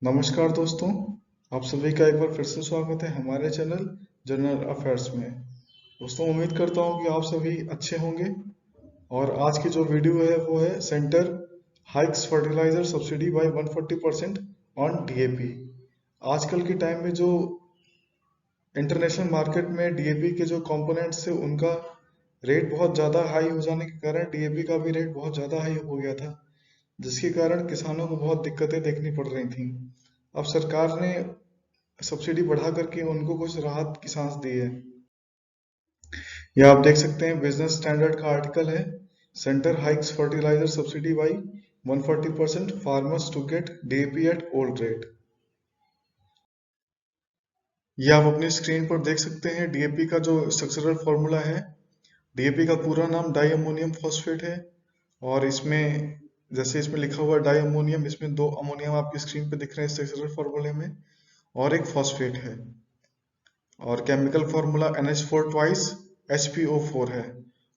नमस्कार दोस्तों, आप सभी का एक बार फिर से स्वागत है हमारे चैनल जनरल अफेयर्स में। दोस्तों, उम्मीद करता हूँ कि आप सभी अच्छे होंगे। और आज की जो वीडियो है वो है centre hikes fertiliser subsidy by 140% on DAP. आजकल के टाइम में जो इंटरनेशनल मार्केट में डीएपी के जो कंपोनेंट्स थे उनका रेट बहुत ज़्यादा हाई हो जाने के कारण डीएपी का भी रेट बहुत ज़्यादा हाई हो गया था, जिसके कारण किसानों को बहुत दिक्कतें देखनी पड़ रही थी। अब सरकार ने सब्सिडी बढ़ा करके उनको कुछ राहत की सांस दी है। यह आप देख सकते हैं, बिजनेस स्टैंडर्ड का आर्टिकल है, centre hikes fertiliser subsidy by 140% farmers to get DAP at old rate. यह आप अपनी स्क्रीन पर देख सकते हैं डीएपी का जो स्ट्रक्चरल फॉर्मूला है। डीएपी का पूरा नाम डाई अमोनियम फॉस्फेट है, और इसमें जैसे इसमें लिखा हुआ डाई अमोनियम, इसमें दो अमोनियम आपकी स्क्रीन पर दिख रहे हैं स्ट्रक्चरल फॉर्मूले में, और एक फॉस्फेट है। और chemical formula NH4 twice HPO4 है,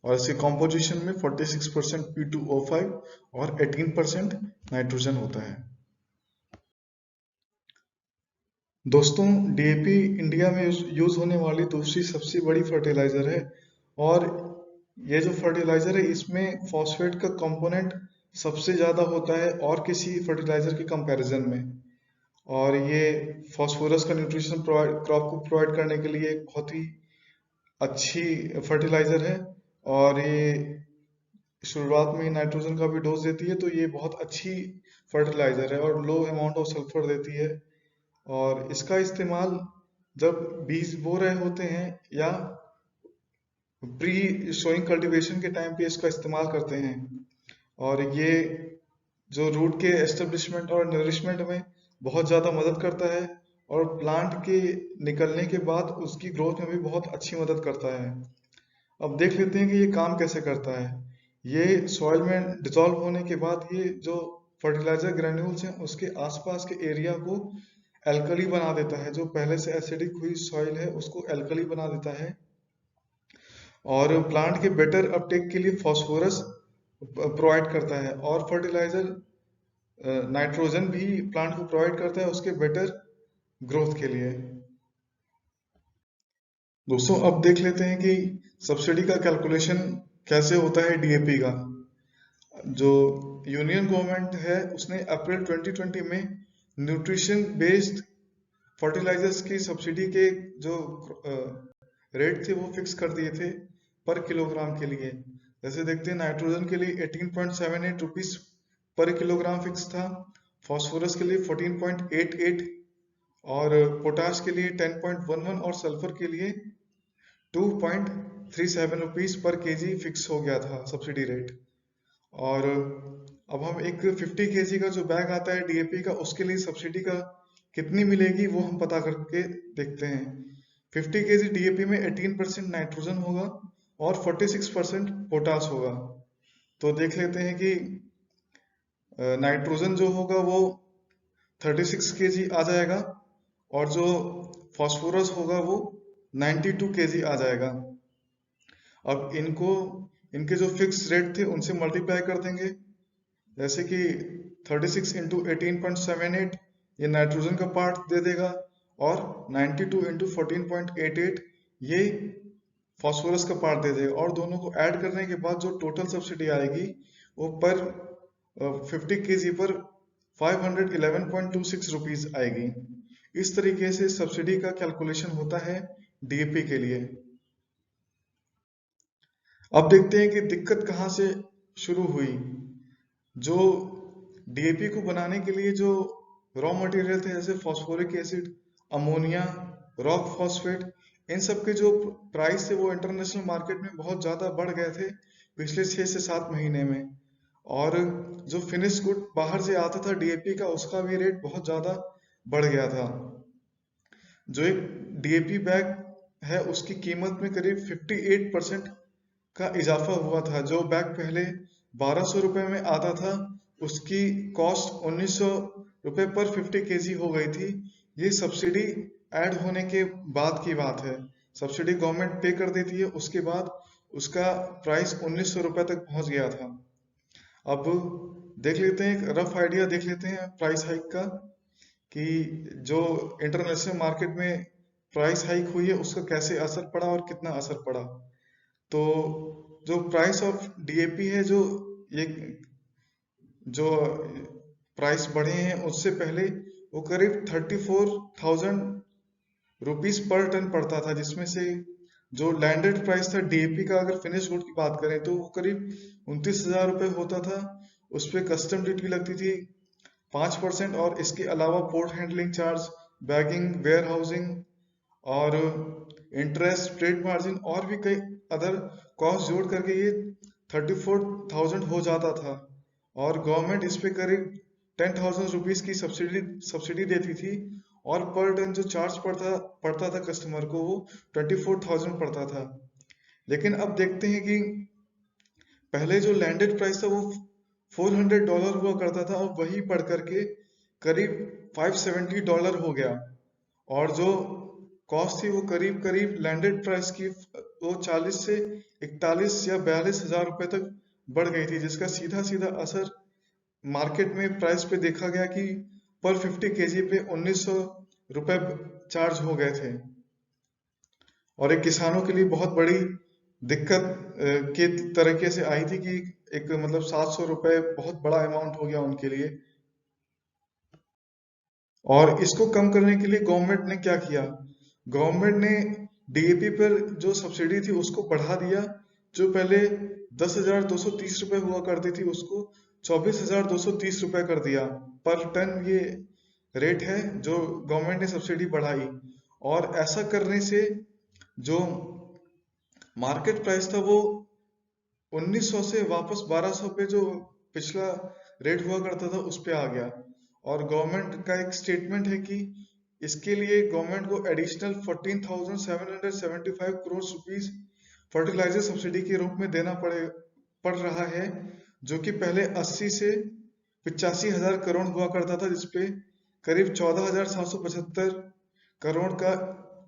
और इसके कॉम्पोजिशन में 46% P2O5 और 18% नाइट्रोजन होता है। दोस्तों, डीएपी इंडिया में यूज होने वाली दूसरी सबसे बड़ी फर्टिलाइजर है, और ये जो फर्टिलाइजर है इसमें फॉस्फेट का कंपोनेंट सबसे ज़्यादा होता है और किसी फर्टिलाइजर के कंपैरिजन में। और ये फॉस्फोरस का न्यूट्रिशन क्रॉप को प्रोवाइड करने के लिए एक बहुत ही अच्छी फर्टिलाइजर है। और ये शुरुआत में नाइट्रोजन का भी डोज देती है, तो ये बहुत अच्छी फर्टिलाइजर है और लो अमाउंट ऑफ सल्फर देती है। और इसका इस्तेमाल जब बीज बो रहे होते हैं या प्री सोइंग कल्टीवेशन के टाइम पे इसका इस्तेमाल करते हैं। और ये जो रूट के एस्टेब्लिशमेंट और नरिशमेंट में बहुत ज़्यादा मदद करता है, और प्लांट के निकलने के बाद उसकी ग्रोथ में भी बहुत अच्छी मदद करता है। अब देख लेते हैं कि ये काम कैसे करता है। ये सॉइल में डिसॉल्व होने के बाद ये जो फर्टिलाइजर ग्रेन्यूल्स हैं उसके आसपास के एरिया को एल्कली बना देता है। जो पहले से एसिडिक हुई सॉइल है उसको एल्कली बना देता है, और प्लांट के बेटर अपटेक के लिए फॉस्फोरस प्रोवाइड करता है। और फर्टिलाइजर नाइट्रोजन भी प्लांट को प्रोवाइड करता है उसके बेटर ग्रोथ के लिए। दोस्तों, अब देख लेते हैं कि सब्सिडी का कैलकुलेशन कैसे होता है डीएपी का। जो यूनियन गवर्नमेंट है उसने अप्रैल 2020 में न्यूट्रिशन बेस्ड फर्टिलाइजर्स की सब्सिडी के जो रेट थे वो फिक्स कर दिए थे पर किलोग्राम के लिए। जैसे देखते हैं, नाइट्रोजन के लिए 18.78 रुपीज पर किलोग्राम फिक्स था, फॉस्फोरस के लिए 14.88, और पोटाश के लिए 10.11, और सल्फर के लिए 2.37 रुपीज पर केजी फिक्स हो गया था सब्सिडी रेट। और अब हम एक 50 केजी का जो बैग आता है डीएपी का, उसके लिए सब्सिडी का कितनी मिलेगी वो हम पता करके देखते हैं। 50 केजी डीएपी में 18% नाइट्रोजन होगा और 46% पोटाश होगा। तो देख लेते हैं कि नाइट्रोजन जो होगा वो 36 केजी आ जाएगा, और जो फॉस्फोरस होगा वो 92 केजी आ जाएगा। अब इनके जो फिक्स रेट थे उनसे मल्टीप्लाई कर देंगे। जैसे कि 36 इंटू 18.78 ये नाइट्रोजन का पार्ट दे देगा, और 92 इंटू 14.88 ये फॉस्फोरस का पार्ट दे देगा। और दोनों को ऐड करने के बाद जो टोटल सब्सिडी आएगी वो पर 50 केजी पर 511.26 रुपीज आएगी। इस तरीके से सब्सिडी का कैलकुलेशन होता है डीएपी के लिए। अब देखते हैं कि दिक्कत कहाँ से शुरू हुई। जो डीएपी को बनाने के लिए जो रॉ मटेरियल थे, जैसे phosphoric acid, ammonia, rock phosphate, इन सब के जो प्राइस थे वो इंटरनेशनल मार्केट में बहुत ज़्यादा बढ़ गए थे पिछले 6 से 7 महीने में। और जो फिनिश गुड बाहर से आता था डीएपी का, उसका भी रेट बहुत ज़्यादा बढ़ गया था। जो एक डीएपी बैग है उसकी कीमत में करीब 58% का इजाफा हुआ था। जो बैग पहले 1200 रुपये में आता था उसकी कॉस्ट 1900 रुपये पर 50 केजी हो गई थी। ये सब्सिडी ऐड होने के बाद की बात है। सब्सिडी गवर्नमेंट पे कर देती है, उसके बाद उसका प्राइस 1900 रुपये तक पहुंच गया था। अब देख लेते हैं, एक रफ आइडिया देख लेते हैं प्राइस हाइक का, कि जो इंटरनेशनल मार्केट में प्राइस हाइक हुई है उसका कैसे असर पड़ा और कितना असर पड़ा। तो जो प्राइस ऑफ डीएपी है, ये जो प्राइस बढ़े हैं उससे पहले वो करीब 34,000 रुपीज पर टन पड़ता था, जिसमें से जो लैंडेड प्राइस था डीएपी का, अगर फिनिश गुड की बात करें तो वो करीब 29,000 रुपये होता था। उस पर कस्टम ड्यूटी लगती थी 5%, और इसके अलावा port handling charge, bagging, warehousing और इंटरेस्ट, ट्रेड मार्जिन और भी कई अदर कॉस्ट जोड़ करके ये 34,000 हो जाता था। और गवर्नमेंट इस पे करीब 10,000 रुपीज की सब्सिडी देती थी, और पर टन जो चार्ज पड़ता था कस्टमर को वो 24,000 पड़ता था। लेकिन अब देखते हैं कि पहले जो लैंडेड प्राइस था वो $400 हुआ करता था, और वही बढ़ करके करीब $570 हो गया। और जो कॉस्ट थी वो करीब करीब लैंडेड प्राइस की वो 40 से 41 या 42,000 रुपये तक बढ़ गई थी, जिसका सीधा सीधा असर मार्केट में प्राइस पे देखा गया कि पर 50 kg पे 1,900 रुपये चार्ज हो गए थे। और एक किसानों के लिए बहुत बड़ी दिक्कत के तरीके से आई थी कि एक मतलब 700 रुपये बहुत बड़ा अमाउंट हो गया उनके लिए। और इसको कम करने के लिए गवर्नमेंट ने क्या किया, गवर्नमेंट ने डीएपी पर जो सब्सिडी थी उसको बढ़ा दिया। जो पहले 10,230 रुपये हुआ करती थी उसको 24,230 रुपये कर दिया पर टन। ये रेट है जो गवर्नमेंट ने सब्सिडी बढ़ाई। और ऐसा करने से जो मार्केट प्राइस था वो 1,900 से वापस 1,200 पे जो पिछला रेट हुआ करता था उस पे आ गया। और गवर्नमेंट का एक स्टेटमेंट है कि इसके लिए गवर्नमेंट को additional 14,775 crore rupees fertiliser subsidy के रूप में देना पड़ रहा है, जो कि पहले 80 से 85,000 करोड़ हुआ करता था, जिसपे करीब 14,775 करोड़ का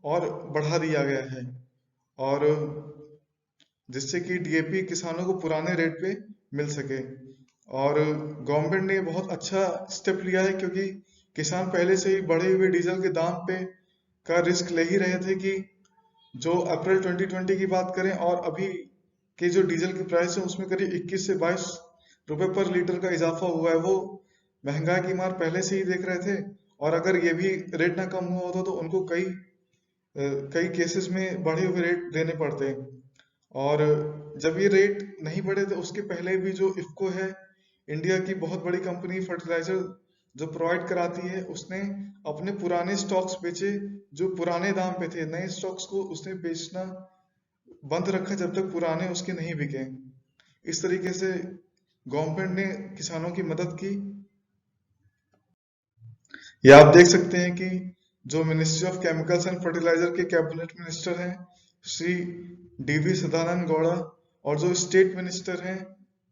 और बढ़ा दिया गया है। और जिससे कि डीएपी किसानों को पुराने रेट पे मिल सके। और गवर्नमेंट ने बहुत अच्छा स्टेप लिया है, क्योंकि किसान पहले से ही बढ़े हुए डीजल के दाम पे का रिस्क ले ही रहे थे कि जो अप्रैल 2020 की बात करें और अभी के जो डीजल की प्राइस है उसमें करीब 21 से 22 रुपए पर लीटर का इजाफा हुआ है। वो महंगाई की मार पहले से ही देख रहे थे, और अगर ये भी रेट ना कम हुआ होता तो उनको कई केसेस में बढ़े हुए रेट देने पड़ते। और जब ये रेट नहीं बढ़े तो उसके पहले भी जो इफ्को है, इंडिया की बहुत बड़ी कंपनी फर्टिलाइजर जो प्रोवाइड कराती है, उसने अपने पुराने स्टॉक्स बेचे जो पुराने दाम पे थे। नए स्टॉक्स को उसने बेचना बंद रखा जब तक पुराने उसके नहीं बिके। इस तरीके से गवर्नमेंट ने किसानों की मदद की। ये आप देख सकते हैं कि जो ministry of chemicals and fertiliser के कैबिनेट मिनिस्टर हैं श्री डीवी सदानंद गौड़ा, और जो स्टेट मिनिस्टर हैं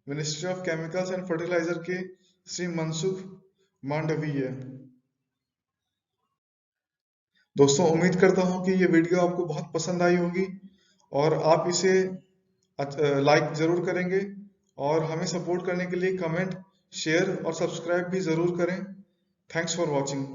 ministry of chemicals and fertiliser के श्री मनसुख मांडवीय। दोस्तों, उम्मीद करता हूं कि ये वीडियो आपको बहुत पसंद आई होगी, और आप इसे लाइक जरूर करेंगे, और हमें सपोर्ट करने के लिए कमेंट, शेयर और सब्सक्राइब भी जरूर करें। Thanks for watching.